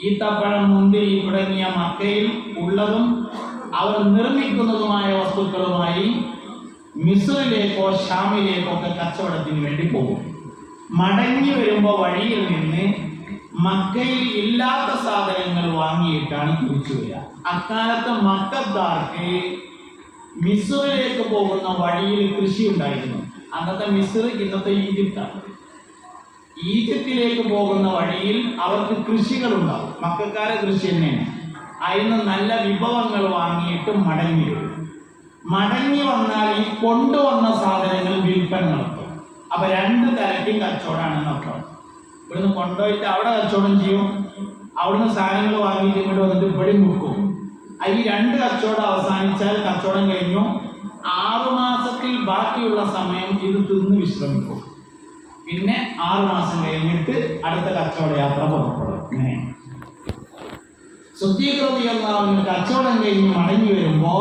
Speaker 1: ഈത്തപ്പഴം, മുന്തിരി തുടങ്ങിയ മക്കയിൽ ഉള്ളതും അവർ നിർമ്മിക്കുന്നതുമായ വസ്തുക്കളുമായി മിസ്രിലേക്കോ ഷാമിലേക്കോ ഒക്കെ കച്ചവടത്തിന് വേണ്ടി പോകും. മടങ്ങി വരുമ്പോൾ വഴിയിൽ നിന്ന് മക്കയിൽ ഇല്ലാത്ത സാധനങ്ങൾ വാങ്ങിയിട്ടാണ് തിരിച്ചു വരിക. അക്കാലത്ത് മക്കക്കാർക്ക് മിസ്രിലേക്ക് പോകുന്ന വഴിയിൽ കൃഷി ഉണ്ടായിരുന്നു. അന്നത്തെ മിസ്ർ ഇന്നത്തെ ഈജിപ്താണ്. ഈജിപ്തിലേക്ക് പോകുന്ന വഴിയിൽ അവർക്ക് കൃഷികളുണ്ടാവും. മക്കക്കാരെ കൃഷി തന്നെയാണ്. അതിന് നല്ല വിഭവങ്ങൾ വാങ്ങിയിട്ട് മടങ്ങി വരും. മടങ്ങി വന്നാൽ ഈ കൊണ്ടുവന്ന സാധനങ്ങൾ വിൽപ്പന നടത്തും. അപ്പൊ 2 തരക്കും കച്ചവടമാണ് നടത്തുന്നത്. ഇവിടുന്ന് കൊണ്ടുപോയിട്ട് അവിടെ കച്ചവടം ചെയ്യും, അവിടുന്ന് സാധനങ്ങൾ വാങ്ങിയിട്ട് ഇങ്ങോട്ട് വന്നിട്ട് ഇവിടെ വിൽക്കും. ഈ 2 കച്ചവടം അവസാനിച്ചാൽ കച്ചവടം കഴിഞ്ഞു. 6 മാസത്തിൽ ബാക്കിയുള്ള സമയം ഇത് തിന്ന് വിശ്രമിക്കും. പിന്നെ 6 മാസം കഴിഞ്ഞിട്ട് അടുത്ത കച്ചവട യാത്ര പുറപ്പെടും. ഇങ്ങനെയാണ്. ശുദ്ധീകൃതിയുള്ള കച്ചവടം കഴിഞ്ഞ് മടങ്ങി വരുമ്പോ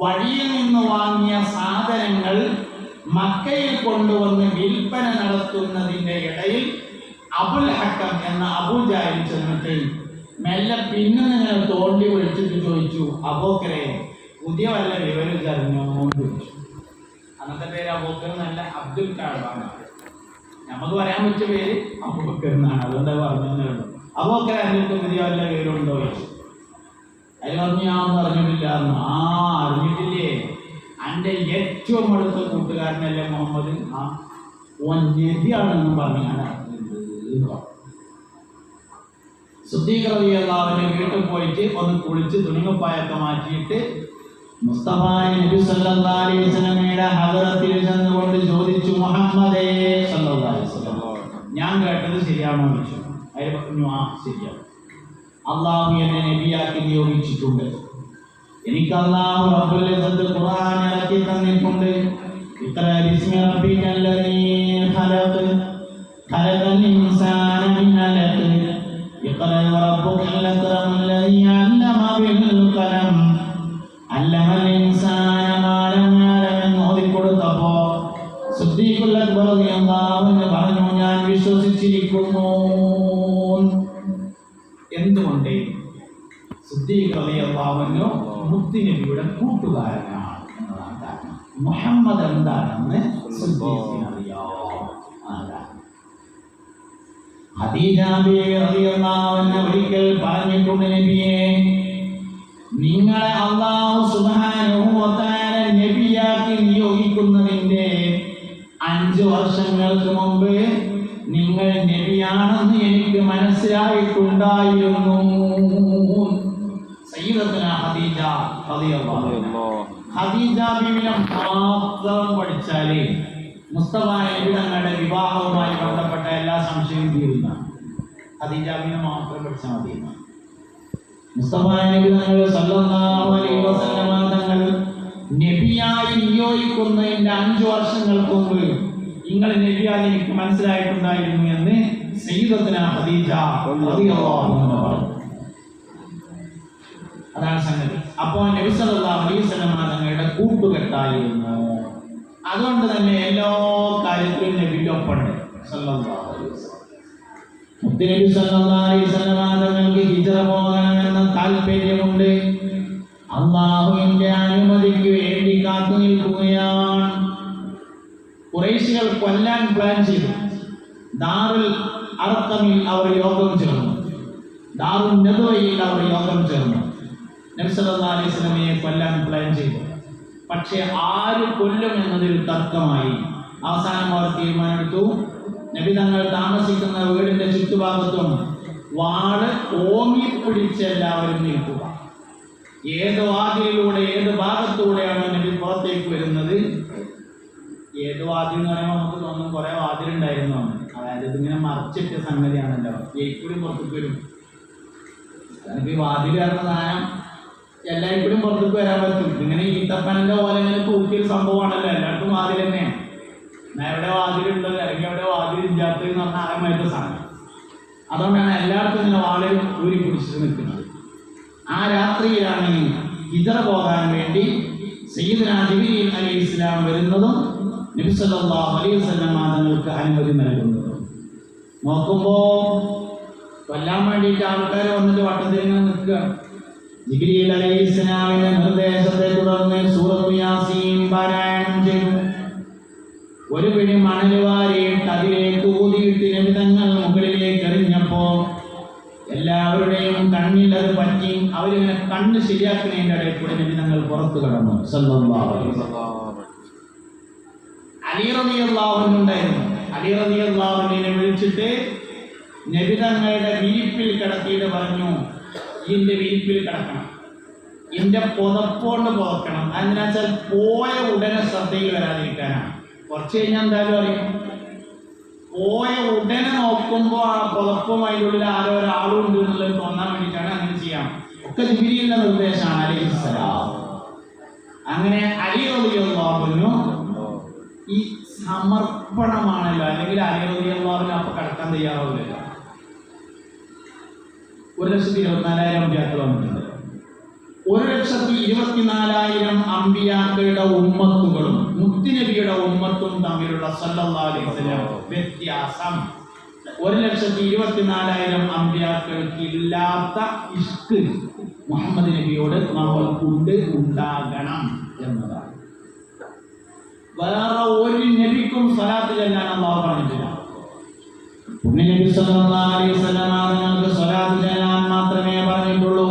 Speaker 1: വഴിയിൽ നിന്ന് വാങ്ങിയ സാധനങ്ങൾ മക്കയിൽ കൊണ്ടുവന്ന് വിൽപ്പന നടത്തുന്നതിൻ്റെ ഇടയിൽ അബുൽ ഹക്കം എന്ന അബൂജാഹിൽ ചെന്നിട്ട് മെല്ലെ പിന്നെ നിങ്ങൾ തോണ്ടി വിളിച്ചിട്ട് ചോദിച്ചു, അബൂബക്കറെ പുതിയ വല്ല വിവരം അറിഞ്ഞോന്ന് ചോദിച്ചു. അന്നത്തെ പേര് അബൂബക്കർ എന്നല്ല, അബ്ദുൽ കഅബാണ്. നമുക്ക് പറയാൻ പറ്റിയ പേര് അബൂബക്കർ എന്നാണ്, അതുകൊണ്ട് പറഞ്ഞേ ഉള്ളൂ. അബൂബക്കർ അറിഞ്ഞിട്ട് പുതിയ വല്ല വിവരമുണ്ടോ ചോദിച്ചു. അതിൽ പറഞ്ഞു ഞാൻ ഒന്നും അറിഞ്ഞിട്ടില്ല. അറിഞ്ഞിട്ടില്ലേ? എൻ്റെ ഏറ്റവും അടുത്ത കൂട്ടുകാരനല്ലേ മുഹമ്മദ്, ഓൻ നബിയാണെന്നും പറഞ്ഞു ഞാൻ അറിഞ്ഞിട്ടുണ്ട്. ശുദ്ധീകൃതിയുള്ളവൻ്റെ വീട്ടിൽ പോയിട്ട് ഒന്ന് കുളിച്ച് തുണിമപ്പായൊക്കെ മാറ്റിയിട്ട് മുസ്തഫ നബി സല്ലല്ലാഹു അലൈഹി വസല്ലമയുടെ ഹദറത്തിൽ ചെന്നുകൊണ്ട് ചോദിച്ചു, മുഹമ്മദേ സല്ലല്ലാഹു അലൈഹി വസല്ലം, ഞാൻ കേട്ടത് ശരിയാണോ ചോദിച്ചു. അതിൽ പറഞ്ഞു, ആ ശരിയാണ്, അള്ളാഹു എന്നെ നബിയാക്കി നിയോഗിച്ചിട്ടുണ്ട്. എനിക്ക് അള്ളാഹു റബ്ബുൽ ഇസ്സത്ത് ഖുർആൻ ഇറക്കി തന്നിട്ടുണ്ട്. ഇഖ്റ ബിസ്മി റബ്ബിക്കല്ലദീ ഖലഖ് ഖലഖൽ ഇൻസാന മിൻ അലഖ് ഇഖ്റ വറബ്ബുക്കൽ അക്രമുല്ലദീ അല്ലമ ബിൽ ഖലം അല്ലമൽ ഇൻസാന മാ ലം യഅലം എന്ന് ഓതിക്കൊടുത്തപ്പോ സിദ്ദീഖുൽ അക്ബർ റളിയല്ലാഹു അൻഹു പറഞ്ഞു, ഞാൻ വിശ്വസിച്ചിരിക്കുന്നു. എന്തുകൊണ്ട്? സിദ്ദീഖ് റളിയല്ലാഹു അൻഹു മുത്തുനബിയുടെ കൂട്ടുകാരനാണ് എന്നതാണ് കാരണം. മുഹമ്മദ് എന്താണെന്ന് സിദ്ദീഖിന് അറിയാം. ഖദീജ ബീവി റളിയല്ലാഹു അൻഹ ഒരിക്കൽ പറഞ്ഞിട്ടുണ്ട്, നബിയെ, നിങ്ങളെ അല്ലാഹു സുബ്ഹാനഹു വ തആല നബിയാക്കി നിയോഗിക്കുന്നതിന്റെ 5 വർഷങ്ങൾക്ക് മുമ്പ് നിങ്ങൾ നബിയാണെന്ന് എനിക്ക് മനസ്സിലായിട്ടുണ്ടായിരുന്നു. സയ്യിദത്തുന ഖദീജ റളിയല്ലാഹു അൻഹാ. ഖദീജ ബീവിനെ മാത്രം പഠിച്ചാല് മുസ്തഫ നബി തങ്ങളുടെ വിവാഹവുമായി ബന്ധപ്പെട്ട എല്ലാ സംശയവും തീരുന്ന ഖദീജ ബീവിനെ മാത്രം പഠിച്ചാൽ മതി. മുസ്തഫ നബി തങ്ങൾ സല്ലല്ലാഹു അലൈഹി വസല്ലമ തങ്ങൾ നബിയായി നിയോഗിക്കുന്നതിന്റെ 5 വർഷങ്ങൾക്ക് മുമ്പ് നിങ്ങൾ നബിയായി എനിക്ക് മനസ്സിലായിട്ടുണ്ടായിരുന്നു എന്ന് സയ്യിദത്തുന ഖദീജ റളിയല്ലാഹു അൻഹ പറഞ്ഞു. അതാണ് സംഗതി. അപ്പോൾ നബി സല്ലല്ലാഹു അലൈഹി വസല്ലം തങ്ങളുടെ കൂട്ടുകെട്ടായിരുന്നു. അതുകൊണ്ട് തന്നെ എല്ലാ കാര്യത്തിലും നബിയുടെ ഒപ്പമുണ്ട് സല്ലല്ലാഹു അലൈഹി വസല്ലം. നബി സല്ലല്ലാഹു അലൈഹി വസല്ലം തങ്ങൾക്ക് ഹിജ്റ പോകണമെന്ന താല്പര്യമുണ്ട്. അല്ലാഹുവിന്റെ അനുമതിക്ക് വേണ്ടി കാത്തു നിൽക്കുകയാണ്. ഖുറൈശികൾ കൊല്ലാൻ പ്ലാൻ ചെയ്തു. ദാറുൽ അർഖമിൽ അവർ യോഗം ചേർന്നു. ദാറുൽ നദ്വയിൽ അവർ യോഗം ചേർന്നു. നബി സല്ലല്ലാഹു അലൈഹി വസല്ലമയെ കൊല്ലാൻ പ്ലാൻ ചെയ്തു. പക്ഷേ ആര് കൊല്ലും എന്നതൊരു തർക്കമായി. അവസാനം അവർ തീരുമാനമെടുത്തു, നബി തങ്ങൾ താമസിക്കുന്ന വീടിന്റെ ചുറ്റുഭാഗത്തും വാള് ഓങ്ങിപ്പിടിച്ച് എല്ലാവരും നിൽക്കുക. ഏത് വാതിലിലൂടെ ഏത് ഭാഗത്തൂടെയാണോ നബി പുറത്തേക്ക് വരുന്നത്, ഏത് വാതിൽ എന്ന് പറയുമ്പോൾ നമുക്ക് തോന്നും കുറെ വാതിലുണ്ടായിരുന്നു. അതായത് ഇതിങ്ങനെ മറച്ചിട്ട സംഗതിയാണല്ലോ, ഏക്കൂടി പുറത്തേക്ക് വരും. ഈ വാതിൽ പറഞ്ഞ സാധനം എല്ലായ്പ്പോഴും പുറത്തേക്ക് വരാൻ പറ്റും. ഇങ്ങനെ ഈത്തപ്പനന്റെ പോലെ ഇങ്ങനെ തൂക്കിയൊരു സംഭവമാണല്ലോ. എല്ലാവർക്കും വാതിൽ തന്നെയാണ്. എവിടെ വാതിലുള്ളത് അല്ലെങ്കിൽ എവിടെ വാതിലില്ലാത്തത് എന്ന് പറഞ്ഞാൽ ആരമായിട്ട് സാധനം. അതുകൊണ്ടാണ് എല്ലാവർക്കും ഇങ്ങനെ വാളിൽ ഊരി പിടിച്ചിട്ട് നിൽക്കുന്നത്. ആ രാത്രിയിലാണ് ഹിജ്റ പോകാൻ വേണ്ടി സയ്യിദുനാ ജിബ്രീൽ അലൈഹിസ്സലാം വരുന്നതും നബി സല്ലല്ലാഹു അലൈഹി വസല്ലം തങ്ങൾക്ക് അനുമതി നൽകുന്നതും. നോക്കുമ്പോൾ കൊല്ലാൻ വേണ്ടിയിട്ട് ആൾക്കാർ വന്നിട്ട് വട്ടത്തിരിങ്ങനെ നിൽക്കുകയാണ്. ജിബ്രീൽ അലൈഹിസ്സലാമിന്റെ നിർദ്ദേശത്തെ തുടർന്ന് സൂറത്ത് യാസീൻ പാരായണം ചെയ്തു. ഒരു പിടി മണൽ വാരിയിട്ട് അതിലേക്ക് ഊതിയിട്ട് നബി തങ്ങൾ മുകളിലേക്ക് എറിഞ്ഞപ്പോ എല്ലാവരുടെയും കണ്ണിൽ അത് പറ്റി. അവരിങ്ങനെ കണ്ണ് ശരിയാക്കുന്നതിന്റെ ഇടയിൽ കൂടെ നബി തങ്ങൾ പുറത്തു കടന്നു. സല്ലല്ലാഹു അലൈഹി വസല്ലം. അലി റളിയല്ലാഹു അൻഹു ഉണ്ടായിരുന്നു. അലി റളിയല്ലാഹു അൻഹുവിനെ വിളിച്ചിട്ട് നബി തങ്ങളുടെ വിരിപ്പിൽ കിടത്തിയിട്ട് പറഞ്ഞു, ഇതിന്റെ വിരിപ്പിൽ കിടക്കണം, ഇതിന്റെ പുതപ്പോണ്ട് പുതക്കണം. അതിനാച്ചാൽ പോയ ഉടനെ ശ്രദ്ധയിൽ വരാതിരിക്കാനാണ്. കുറച്ച് കഴിഞ്ഞാൽ എന്തായാലും അറിയും. പോയ ഉടനെ നോക്കുമ്പോൾ ആ പുതപ്പും അതിൻ്റെ ഉള്ളിൽ ആരോ ഒരാളും ഉണ്ട് എന്നുള്ളത് തോന്നാൻ വേണ്ടിയിട്ടാണ് അങ്ങനെ ചെയ്യാം. ഒക്കെ ജിബ്രീലിന്റെ നിർദ്ദേശമാണ് അലൈഹിസ്സലാം. അങ്ങനെ അലി റളിയല്ലാഹു അൻഹു ഈ സമർപ്പണമാണല്ലോ, അല്ലെങ്കിൽ അലി റളിയല്ലാഹു അൻഹു അപ്പൊ കടക്കാൻ തയ്യാറാവില്ലല്ലോ. 1,24,000 അമ്പിയാക്കൾ വന്നിട്ടുണ്ട്. 1,24,000 അമ്പിയാക്കളുടെ ഉമ്മത്തുകളും മുത്തുനബിയുടെ ഉമ്മത്തും തമ്മിലുള്ള സല്ലല്ലാഹു അലൈഹി വസല്ലം വ്യത്യാസം. 1,24,000 അമ്പിയാക്കൾക്ക് ഇല്ലാത്ത ഇഷ്ക് മുഹമ്മദ് നബിയോട് നമ്മൾക്കുണ്ട്, ഉണ്ടാകണം എന്നതാണ്. വേറെ ഒരു നബിക്കും സ്വലാത്ത് ചൊല്ലാൻ അല്ലാഹു പറഞ്ഞിട്ടില്ല. നബി സല്ലല്ലാഹു അലൈഹി വസല്ലം തങ്ങൾക്ക് സ്വലാത്ത് ചൊല്ലാൻ മാത്രമേ പറഞ്ഞിട്ടുള്ളൂ.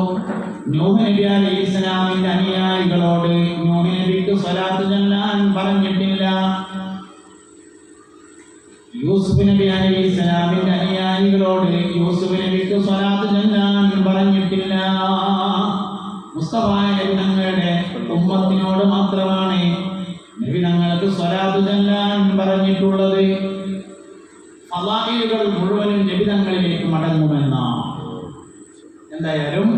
Speaker 1: നൂഹ് നബി അലൈഹിസ്സലാമിന്റെ അനുയായികളോട് നൂഹ് നബിക്ക് സ്വലാത്ത് ചൊല്ലാൻ പറഞ്ഞിട്ടില്ല. യൂസുഫ് നബി അലൈഹിസ്സലാമിന്റെ അനുയായികളോട് യൂസുഫ് നബിക്ക് സ്വലാത്ത് ചൊല്ലാൻ പറഞ്ഞിട്ടില്ല. മുസ്തഫ നബി തങ്ങളുടെ ഉമ്മത്തിനോട് മാത്രമാണ് നബി തങ്ങൾക്ക് സ്വലാത്ത് ചൊല്ലാൻ പറഞ്ഞിട്ടുള്ളത്. ഫളായിലുകൾ മുഴുവനും നബി തങ്ങളിലേക്ക് മടങ്ങുമെന്നാണ്. എന്തായാലും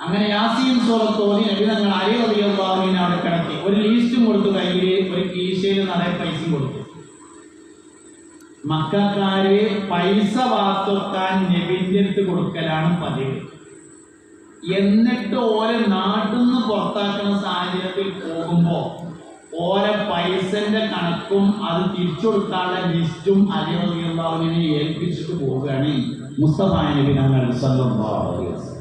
Speaker 1: അങ്ങനെ യാസീൻ സൂറത്ത് ഓതി നബി തങ്ങൾ അലി റളിയല്ലാഹു അൻഹുവിനെ അവിടെ കിടത്തി. ഒരു ലീസ്റ്റും കൊടുത്തു, കയ്യിൽ ഒരു കീശയിൽ നിറയെ പൈസയും കൊടുത്തു. മക്കക്കാര് പൈസ വാർത്തുക്കാൻ നബിന്റെ അടുത്ത് കൊടുക്കലാണ് പതിവ്. എന്നിട്ട് ഓരോ നാട്ടിൽ നിന്ന് പുറത്താക്കുന്ന സാഹചര്യത്തിൽ പോകുമ്പോ ഓരോ പൈസന്റെ കണക്കും അത് തിരിച്ചു കൊടുക്കാനുള്ള ലിസ്റ്റും അലി റളിയല്ലാഹു അൻഹുവിനെ ഏൽപ്പിച്ചിട്ട് പോവുകയാണ് മുസ്തഫ നബി തങ്ങൾ സല്ലല്ലാഹു അലൈഹി വസല്ലം.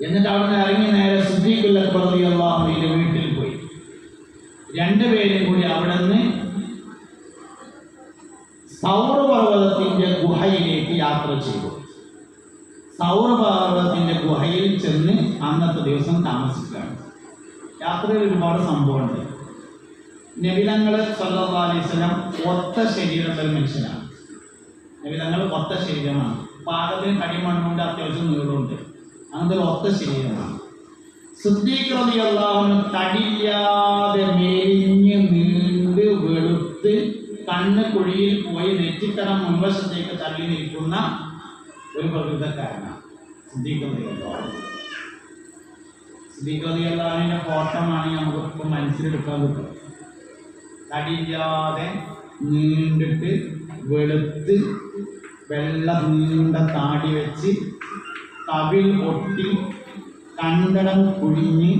Speaker 1: എന്നിട്ട് അവിടുന്ന് ഇറങ്ങി നേരെ സിദ്ദീഖുൽ അക്ബർ റളിയല്ലാഹു അൻഹുവിന്റെ വീട്ടിൽ പോയി. രണ്ടുപേരും കൂടി അവിടെ നിന്ന് സൗർ പർവ്വതത്തിന്റെ ഗുഹയിലേക്ക് യാത്ര ചെയ്തു. സൗർ പർവ്വതത്തിന്റെ ഗുഹയിൽ ചെന്ന് അന്നത്തെ ദിവസം താമസിക്കുകയാണ്. യാത്രയിൽ ഒരുപാട് സംഭവമുണ്ട്. നബിതങ്ങൾ സല്ലല്ലാഹു അലൈഹി വസല്ലം ഒത്ത ശരീരമുള്ള ഒരു മനുഷ്യനാണ്. നബിതങ്ങൾ ഒത്ത ശരീരമാണ്. പാകത്തിന് തടിമണ്ണുണ്ട്, അത്യാവശ്യം നീളമുണ്ട്. അങ്ങനത്തെ ഒരു ഒത്ത ശരീരമാണ്. സിദ്ദീഖ് റളിയല്ലാഹു അൻഹു തടിയില്ലാതെ മെലിഞ്ഞ് നീണ്ട് വെളുത്ത് കണ്ണ് കുഴിയിൽ പോയി നെറ്റിത്തടം മുൻവശത്തേക്ക് തള്ളി നിൽക്കുന്ന ഒരു പ്രകൃതക്കാരനാണ് സിദ്ദീഖ് റളിയല്ലാഹു അൻഹു. സിദ്ദീഖ് റളിയല്ലാഹു അൻഹുവിന്റെ ഫോട്ടോമാണ് നമുക്ക് മനസ്സിലെടുക്കാൻ കിട്ടും. തടിയില്ലാതെ നീണ്ടിട്ട് വെളുത്ത് വെള്ള നീണ്ട താടി വെച്ച് കവിൾ പൊട്ടി കണ്ടടം കുഴിഞ്ഞ്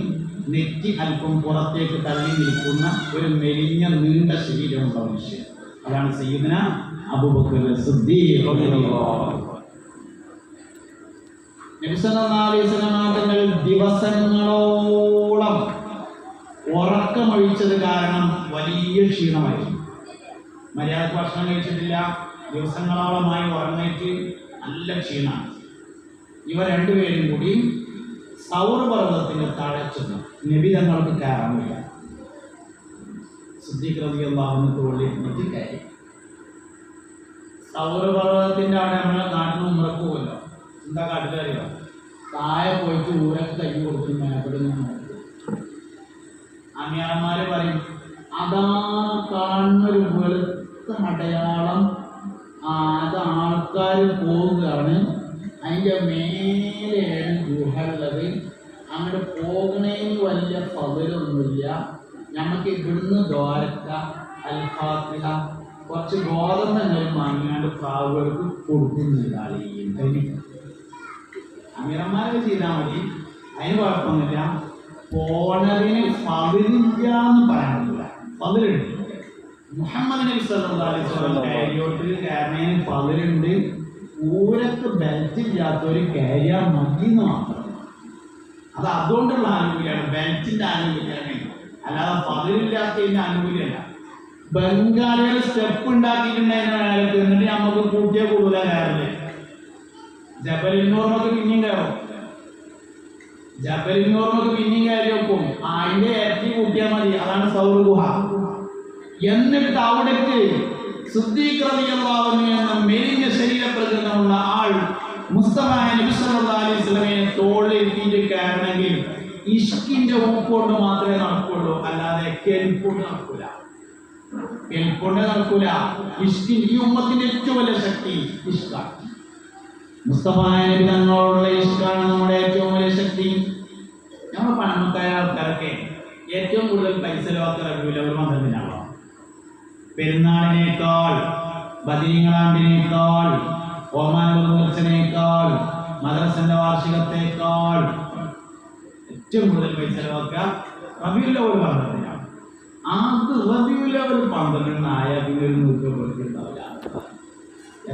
Speaker 1: നെറ്റി അല്പം പുറത്തേക്ക് തള്ളി നിൽക്കുന്ന ഒരു മെലിഞ്ഞ നീണ്ട ശരീരമുള്ള മനുഷ്യൻ. അതാണ് സയ്യിദുനാ അബൂബക്കർ സിദ്ദീഖ് റളിയല്ലാഹു അൻഹു. നബി സല്ലല്ലാഹു അലൈഹി വസല്ലം തങ്ങൾ ദിവസങ്ങളോളം ഉറക്കമൊഴിച്ചത് കാരണം വലിയ ക്ഷീണമായിരുന്നു. മര്യാദക്ക് ഭക്ഷണം കഴിച്ചിട്ടില്ല, ദിവസങ്ങളോളമായി ഉറങ്ങിയിട്ട് നല്ല ക്ഷീണമാണ്. ഇവർ രണ്ടുപേരും കൂടി സൗർ പർവ്വതത്തിന്റെ താഴെ ചെന്നു. നബി തങ്ങൾക്ക് കയറാമില്ല. സിദ്ദീഖ് റളിയല്ലാഹു അൻഹു തോളിൽ കയറി. സൗർ പർവ്വതത്തിന്റെ അവിടെ നമ്മളെ നാട്ടിൽ നിന്ന് ഉമ്രക്ക് പോകുമല്ലോ, എന്താ കാട്ടുകാരിയോ താഴെ പോയിട്ട് ഊരൊക്കെ കൈ കൊടുത്തിട്ട് മേപ്പെടുന്ന അമ്യാന്മാര് പറയും, അതാ കാണുന്നൊരു വെളുത്ത അടയാളം, അത് ആൾക്കാർ പോവുകയാണ്, അതിൻ്റെ മേലെയാണ് ഗുഹ ഉള്ളത്, അങ്ങോട്ട് പോകണേന്ന് വലിയ ഫളൊന്നുമില്ല, നമുക്ക് ഇവിടുന്ന് ദ്വാരക്ക അൽഫാത്തിഹ കുറച്ച് ഗോതമ്പ് എന്തെങ്കിലും വാങ്ങിയാണ്ട് പ്രാവുകൾക്ക് കൊടുക്കുന്നില്ല. അമീറന്മാരൊക്കെ ചെയ്താൽ മതി, അതിന് കുഴപ്പമൊന്നുമില്ല. പോണതിന് ഫളില്ല എന്ന് പറയാൻ പറ്റില്ല, ഫളുണ്ട്. മുഹമ്മദ് നബി സല്ലല്ലാഹു അലൈഹി വസല്ലം കാരിയോട്ടിൽ കയറുന്നതിന് ഫളുണ്ട്. ഊരക്ക് ബെൽറ്റ് ഇല്ലാത്തവർ കയറിയാൽ മതി എന്ന് മാത്രം. അത് അതുകൊണ്ടുള്ള ആനുകൂല്യമാണ്, ബെൽറ്റിന്റെ ആനുകൂല്യമാണ്, അല്ലാതെ ഫളില്ലാത്തതിന്റെ ആനുകൂല്യമല്ല. ബംഗാളികൾ സ്റ്റെപ്പ് ഉണ്ടാക്കിയിട്ടുണ്ടായിരുന്ന കാലത്ത് എന്നിട്ട് നമുക്ക് കൂട്ടിയാൽ കൂടുതൽ കയറില്ലേ. ജബലിന്നൂറിനൊക്കെ പിന്നെയും കയറും, ജബലിന്നൂറിനൊക്കെ പിന്നെയും കയറി വെക്കും. അതിന്റെ ഇരട്ടി കൂട്ടിയാൽ മതി. അതാണ് സൗർ ഗുഹ. എന്നിട്ട് അവിടേക്ക് സിദ്ദീഖ് റളിയല്ലാഹു അൻഹു എന്ന മെലിഞ്ഞ ശരീരപ്രകൃതമുള്ള ആൾ മുസ്തഫ നബി സല്ലല്ലാഹു അലൈഹി വസല്ലമയെ തോളിലെത്തിയിട്ട് കയറണമെങ്കിൽ ഇഷ്കിന്റെ ഊക്കൊണ്ട് മാത്രമേ നടക്കുള്ളൂ, അല്ലാതെ കെൽപ്പുണ്ട് നടക്കൂല. കെൽപ്പുണ്ട് നടക്കൂല. ഇഷ്കിന്റെ, ഈ ഉമ്മത്തിന്റെ ഏറ്റവും വലിയ ശക്തി ഇഷ്കാണ്. മുസ്തഫ നബി തങ്ങളോടുള്ള ഇഷ്കാണ് നമ്മുടെ ഏറ്റവും വലിയ ശക്തി. നമ്മൾ പണമക്കായ ആൾക്കാരൊക്കെ ഏറ്റവും കൂടുതൽ പൈസ ലോകത്തിറക്കില്ല ഒരു മതത്തിനാണോ? പെരുന്നാളിനേക്കാൾ, ബദരീങ്ങളാണ്ടിനേക്കാൾ, ഒമാൻ ഉത്സവത്തിനേക്കാൾ, മദ്രസന്റെ വാർഷികത്തേക്കാൾ ഏറ്റവും കൂടുതൽ പൈസ ചെലവാക്കുക റബീഉൽ അവ്വൽ മതത്തിനാണ്. അത് റബീഉൽ അവ്വൽ 12 ആയാൽ പിന്നെ ഒരു 100 കൊടുക്കുന്നുണ്ടാവില്ല.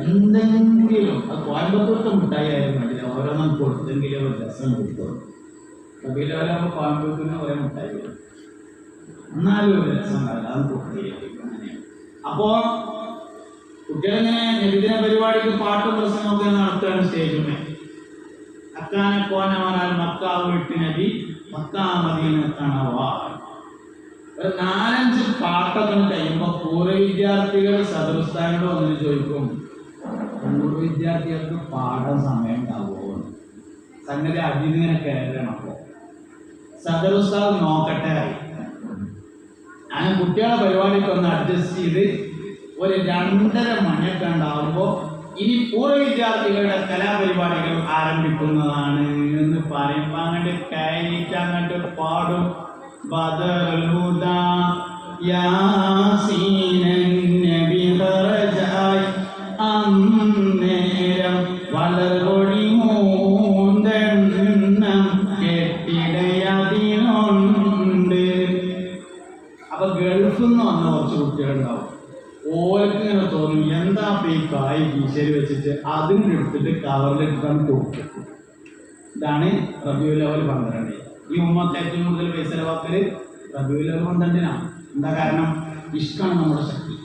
Speaker 1: എന്തെങ്കിലും അത് കോയമ്പത്തൂർത്തെ മിഠായി ആയാലും വേണ്ടില്ല, ഓരോന്നും കൊടുത്തെങ്കിലും ഒരു രസം കിട്ടും. റബീഉൽ അവ്വൽ ആകുമ്പോൾ കോയമ്പത്തൂരിന് കുറേ മിഠായി വരും, എന്നാലും ഒരു രസം ഉണ്ടാവില്ല, അത് കൊടുത്തിരിക്കും. അങ്ങനെയാണ്. അപ്പോ കുട്ടികളിങ്ങനെ നബിദിന പരിപാടിക്ക് പാട്ടും പ്രസംഗമൊക്കെ നടത്തുകയാണ് സ്റ്റേജിൽ. അക്കാനെ കോനവനാൽ മക്കാവ് വിട്ട് നബി മക്കാ മദീനത്തണവാ. ഒരു 4-5 പാട്ടൊക്കെ കഴിയുമ്പോൾ പൂർവ്വ വിദ്യാർത്ഥികൾ സദറുസ്ഥാനോട് വന്നിട്ട് ചോദിക്കും, പൂർവ്വ വിദ്യാർത്ഥികൾക്ക് പാടാൻ സമയം ഉണ്ടാവുമോ? സംഗതി അതിങ്ങനെ കയറണം. അപ്പോൾ സദറുസ്ഥാൻ നോക്കട്ടെ, അങ്ങനെ കുട്ടികളെ പരിപാടിക്ക് ഒന്ന് അഡ്ജസ്റ്റ് ചെയ്ത് ഒരു 2:30 മണിയൊക്കെ ഉണ്ടാവുമ്പോൾ ഇനി പൂർവ്വ വിദ്യാർത്ഥികളുടെ കലാപരിപാടികൾ ആരംഭിക്കുന്നതാണ് എന്ന് പറയുമ്പോൾ അങ്ങോട്ട് കയറിയിട്ട് അങ്ങോട്ട് പാടും. ബദറുൽ ഹുദാ യാസീനൻ നബി ഖറജായി അന്നേരം വളർകൊടി മൂന്നെണ്ണം കെട്ടിടയതിനുണ്ട്. അപ്പൊ ഗൾഫിൽ നിന്ന് വന്ന കുറച്ച് കുട്ടികളുണ്ടാവും. ഓർക്ക് ഇങ്ങനെ തോന്നും, എന്താ ഈ കായ് കീശേരി വെച്ചിട്ട് അതിന് എടുത്തിട്ട് കവറിലിട്ടാണ് കൊടുക്കും. ഇതാണ് റബീഉൽ അവ്വൽ 12. ഈ ഉമ്മത്ത് ഏറ്റവും കൂടുതൽ പൈസ ചെലവാക്കല് റബീഉൽ അവ്വൽ 12-നാണ്. എന്താ കാരണം? ഇഷ്കാണ് നമ്മുടെ ശക്തി.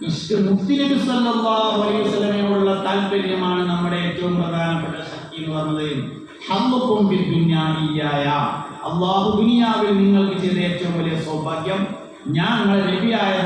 Speaker 1: ഇഷ്ക്, മുഫ്തി നബി സല്ലല്ലാഹു അലൈഹി വസല്ലമയോടുള്ള താല്പര്യമാണ് നമ്മുടെ ഏറ്റവും പ്രധാനപ്പെട്ട ശക്തി എന്ന് പറഞ്ഞത്. ഹമ്മുക്കും ഫിദ് ദുനിയാ ഇയ്യായ, അല്ലാഹു ദുനിയാവിൽ നിങ്ങൾക്ക് ചെയ്ത ഏറ്റവും വലിയ സൗഭാഗ്യം ഞാൻ നിങ്ങളെ നബിയായ